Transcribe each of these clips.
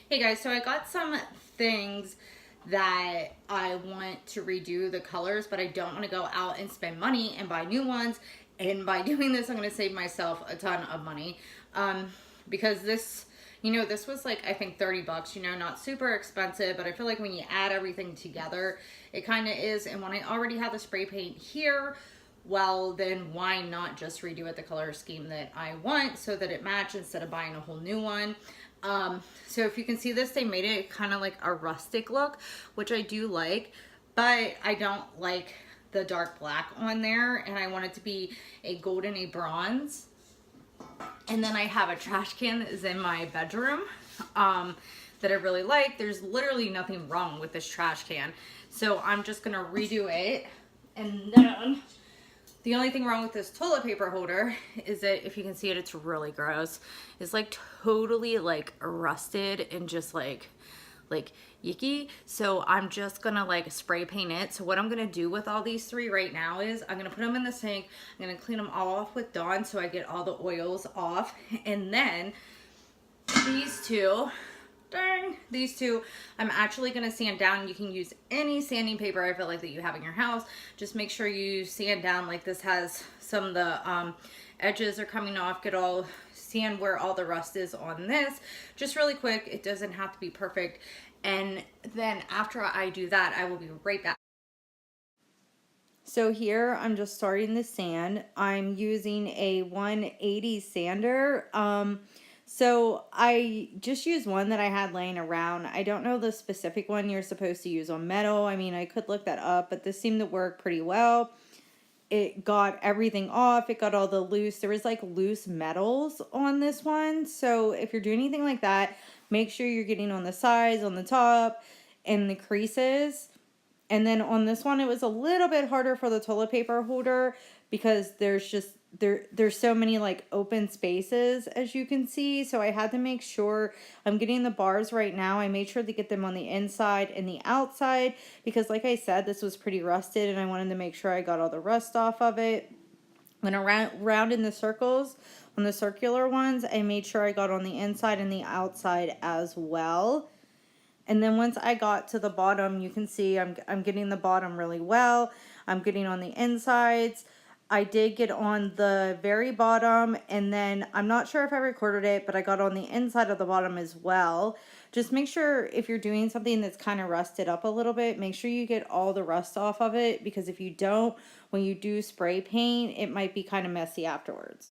Hey guys, so I got some things that I want to redo the colors, but I don't want to go out and spend money and buy new ones. And by doing this, I'm going to save myself a ton of money. Because this, this was like, I think 30 bucks, not super expensive, but I feel like when you add everything together, it kind of is. And when I already have the spray paint here, well, then why not just redo it the color scheme that I want so that it matches instead of buying a whole new one. So if you can see this, they made it kind of like a rustic look, which I do like, but I don't like the dark black on there, and I want it to be a golden, a bronze. And then I have a trash can that is in my bedroom that I really like. There's literally nothing wrong with this trash can, so I'm just gonna redo it. And then the only thing wrong with this toilet paper holder is that, if you can see it, it's really gross. It's like totally like rusted and just like yicky. So I'm just gonna like spray paint it. So what I'm gonna do with all these three right now is I'm gonna put them in the sink. I'm gonna clean them all off with Dawn so I get all the oils off. And then these two, these two I'm actually going to sand down. You can use any sanding paper I feel like that you have in your house. Just make sure you sand down. Like this has some of the edges are coming off. Get all sand where all the rust is on this, just really quick. It doesn't have to be perfect. And then after I do that, I will be right back. So here I'm just starting the sand. I'm using a 180 sander. So I just used one that I had laying around. I don't know the specific one you're supposed to use on metal. I mean, I could look that up, but this seemed to work pretty well. It got everything off. It got all the loose, there was like loose metals on this one. So if you're doing anything like that, make sure you're getting on the sides, on the top, and the creases. And then on this one, it was a little bit harder for the toilet paper holder because there's just, there's so many like open spaces, as you can see. So I had to make sure I'm getting the bars right now. I made sure to get them on the inside and the outside because, like I said, this was pretty rusted and I wanted to make sure I got all the rust off of it. When around in the circles, on the circular ones, I made sure I got on the inside and the outside as well. And then once I got to the bottom, you can see I'm getting the bottom really well. I'm getting on the insides. I did get on the very bottom, and then I'm not sure if I recorded it, but I got on the inside of the bottom as well. Just make sure if you're doing something that's kind of rusted up a little bit, make sure you get all the rust off of it, because if you don't, when you do spray paint, it might be kind of messy afterwards.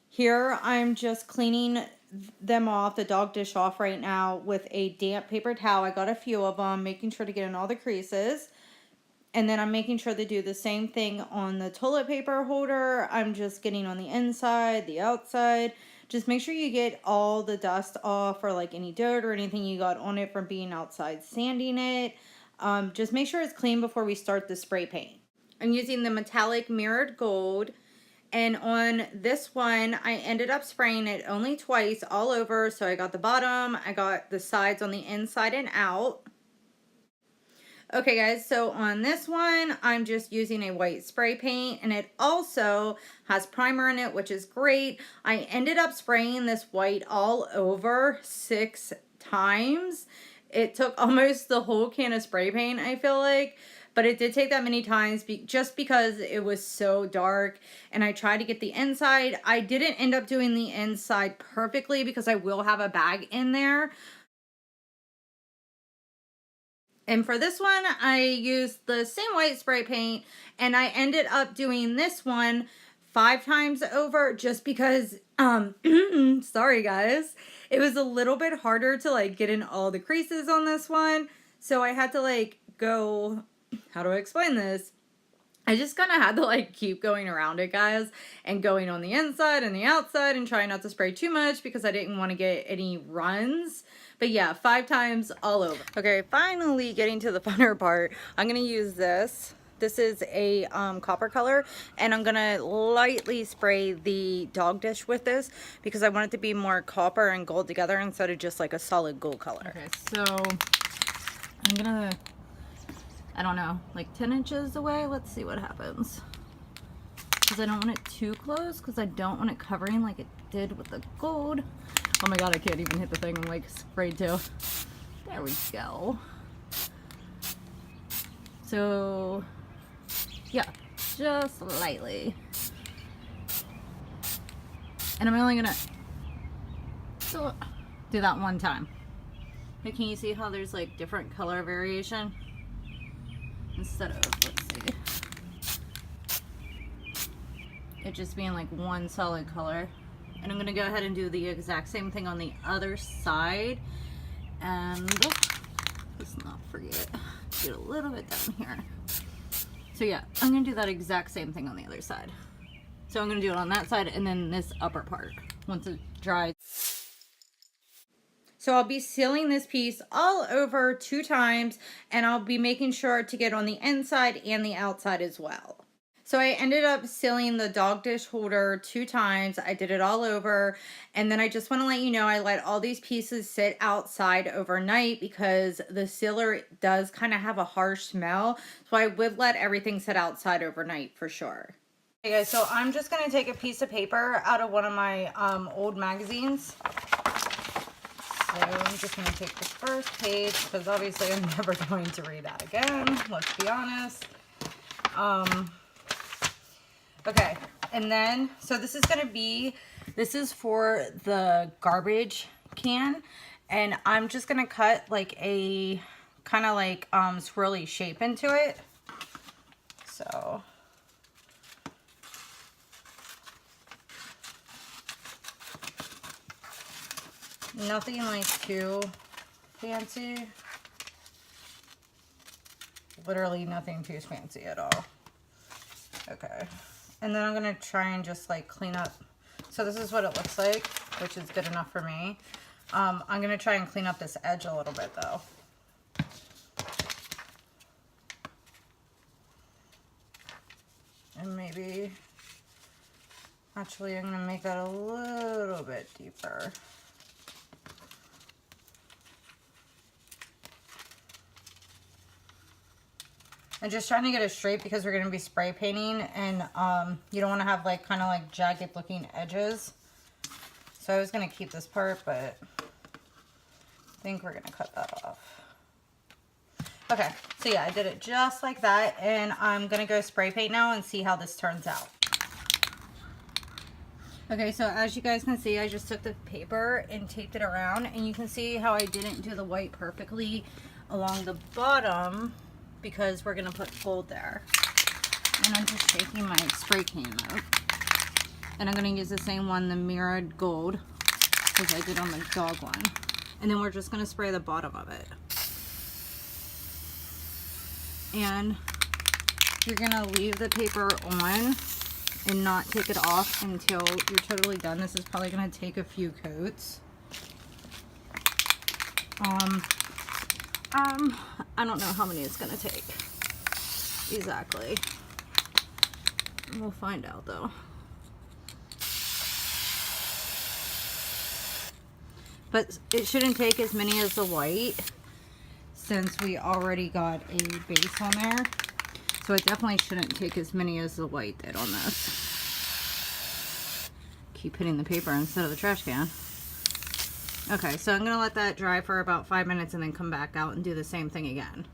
Here I'm just cleaning them off, the dog dish off right now with a damp paper towel. I got a few of them, making sure to get in all the creases. And then I'm making sure to do the same thing on the toilet paper holder. I'm just getting on the inside, the outside. Just make sure you get all the dust off, or like any dirt or anything you got on it from being outside sanding it. Just make sure it's clean before we start the spray paint. I'm using the metallic mirrored gold. And on this one, I ended up spraying it only twice all over. So I got the bottom, I got the sides on the inside and out. Okay guys, so on this one, I'm just using a white spray paint, and it also has primer in it, which is great. I ended up spraying this white all over 6 times. It took almost the whole can of spray paint, I feel like. But it did take that many times just because it was so dark, and I tried to get the inside. I didn't end up doing the inside perfectly because I will have a bag in there. And for this one, I used the same white spray paint, and I ended up doing this one 5 times over just because, sorry guys, it was a little bit harder to like get in all the creases on this one. So I had to like go, how do I explain this? I just kind of had to like keep going around it, guys, and going on the inside and the outside and trying not to spray too much because I didn't want to get any runs. But yeah, 5 times all over. Okay, finally getting to the funner part. I'm going to use this. This is a copper color, and I'm going to lightly spray the dog dish with this because I want it to be more copper and gold together instead of just like a solid gold color. Okay, so I'm going to, I don't know, like 10 inches away. Let's see what happens. Because I don't want it too close, because I don't want it covering like it did with the gold. Oh my god, I can't even hit the thing. I'm like afraid to. There we go. So, yeah, just lightly. And I'm only gonna do that one time. But can you see how there's like different color variation? Instead of, let's see, it just being like one solid color. And I'm gonna go ahead and do the exact same thing on the other side. And let's not forget, get a little bit down here. So yeah, I'm gonna do that exact same thing on the other side. So I'm gonna do it on that side and then this upper part once it dries. So I'll be sealing this piece all over 2 times, and I'll be making sure to get on the inside and the outside as well. So I ended up sealing the dog dish holder 2 times. I did it all over, and then I just want to let you know I let all these pieces sit outside overnight because the sealer does kind of have a harsh smell. So I would let everything sit outside overnight for sure. Okay guys, so I'm just going to take a piece of paper out of one of my old magazines. So I'm just going to take the first page because obviously I'm never going to read that again. Let's be honest. Okay, and then, so this is going to be, this is for the garbage can, and I'm just going to cut like a kind of like swirly shape into it. So nothing like too fancy. Literally nothing too fancy at all. Okay. And then I'm going to try and just like clean up. So this is what it looks like, which is good enough for me. I'm going to try and clean up this edge a little bit though. And maybe, actually I'm going to make that a little bit deeper. And just trying to get it straight because we're going to be spray painting, and you don't want to have like kind of like jagged looking edges. So I was going to keep this part, but I think we're going to cut that off. Okay, so yeah, I did it just like that, and I'm going to go spray paint now and see how this turns out. Okay, so as you guys can see, I just took the paper and taped it around, and you can see how I didn't do the white perfectly along the bottom, because we're going to put gold there. And I'm just shaking my spray can up. And I'm going to use the same one, the mirrored gold, as I did on the dog one. And then we're just going to spray the bottom of it. And you're going to leave the paper on and not take it off until you're totally done. This is probably going to take a few coats. I don't know how many it's gonna take exactly. We'll find out though. But it shouldn't take as many as the white since we already got a base on there. So it definitely shouldn't take as many as the white did on this. Keep hitting the paper instead of the trash can. Okay, so I'm going to let that dry for about 5 minutes and then come back out and do the same thing again.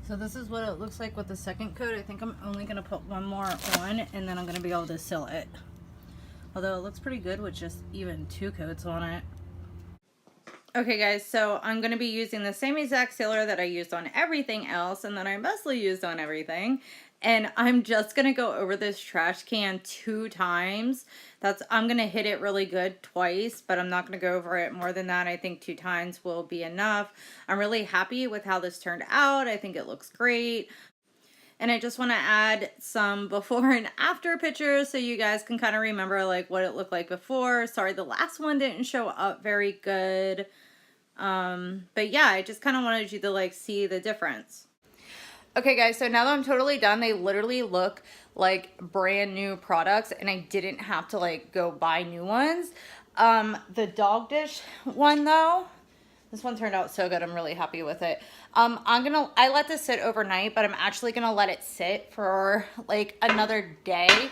So this is what it looks like with the second coat. I think I'm only going to put one more on, and then I'm going to be able to seal it. Although it looks pretty good with just even 2 coats on it. Okay guys, so I'm going to be using the same exact sealer that I used on everything else and that I mostly used on everything. And I'm just going to go over this trash can 2 times. I'm going to hit it really good twice, but I'm not going to go over it more than that. I think 2 times will be enough. I'm really happy with how this turned out. I think it looks great. And I just want to add some before and after pictures so you guys can kind of remember like what it looked like before. Sorry, the last one didn't show up very good. But yeah, I just kind of wanted you to like see the difference. Okay guys, so now that I'm totally done, they literally look like brand new products and I didn't have to like go buy new ones. The dog dish one though, this one turned out so good. I'm really happy with it. I let this sit overnight, but I'm actually gonna let it sit for like another day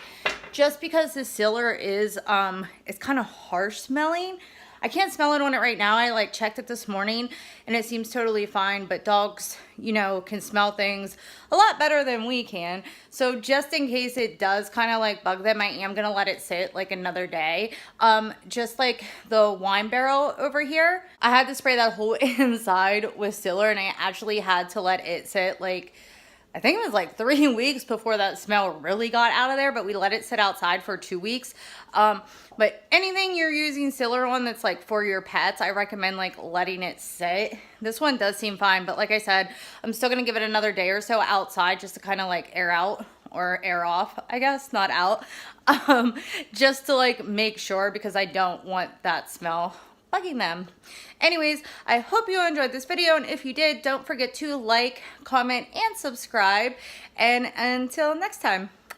just because the sealer is it's kind of harsh smelling. I can't smell it on it right now. I like checked it this morning and it seems totally fine, but dogs, you know, can smell things a lot better than we can. So just in case it does kind of like bug them, I am gonna let it sit like another day. Just like the wine barrel over here, I had to spray that whole inside with sealer, and I actually had to let it sit like, I think it was like 3 weeks before that smell really got out of there, but we let it sit outside for 2 weeks. But anything you're using sealer on that's like for your pets, I recommend like letting it sit. This one does seem fine, but like I said, I'm still gonna give it another day or so outside just to kind of like air out or air off, I guess, not out. Just to like make sure, because I don't want that smell bugging them. Anyways, I hope you enjoyed this video, and if you did, don't forget to like, comment, and subscribe. And until next time.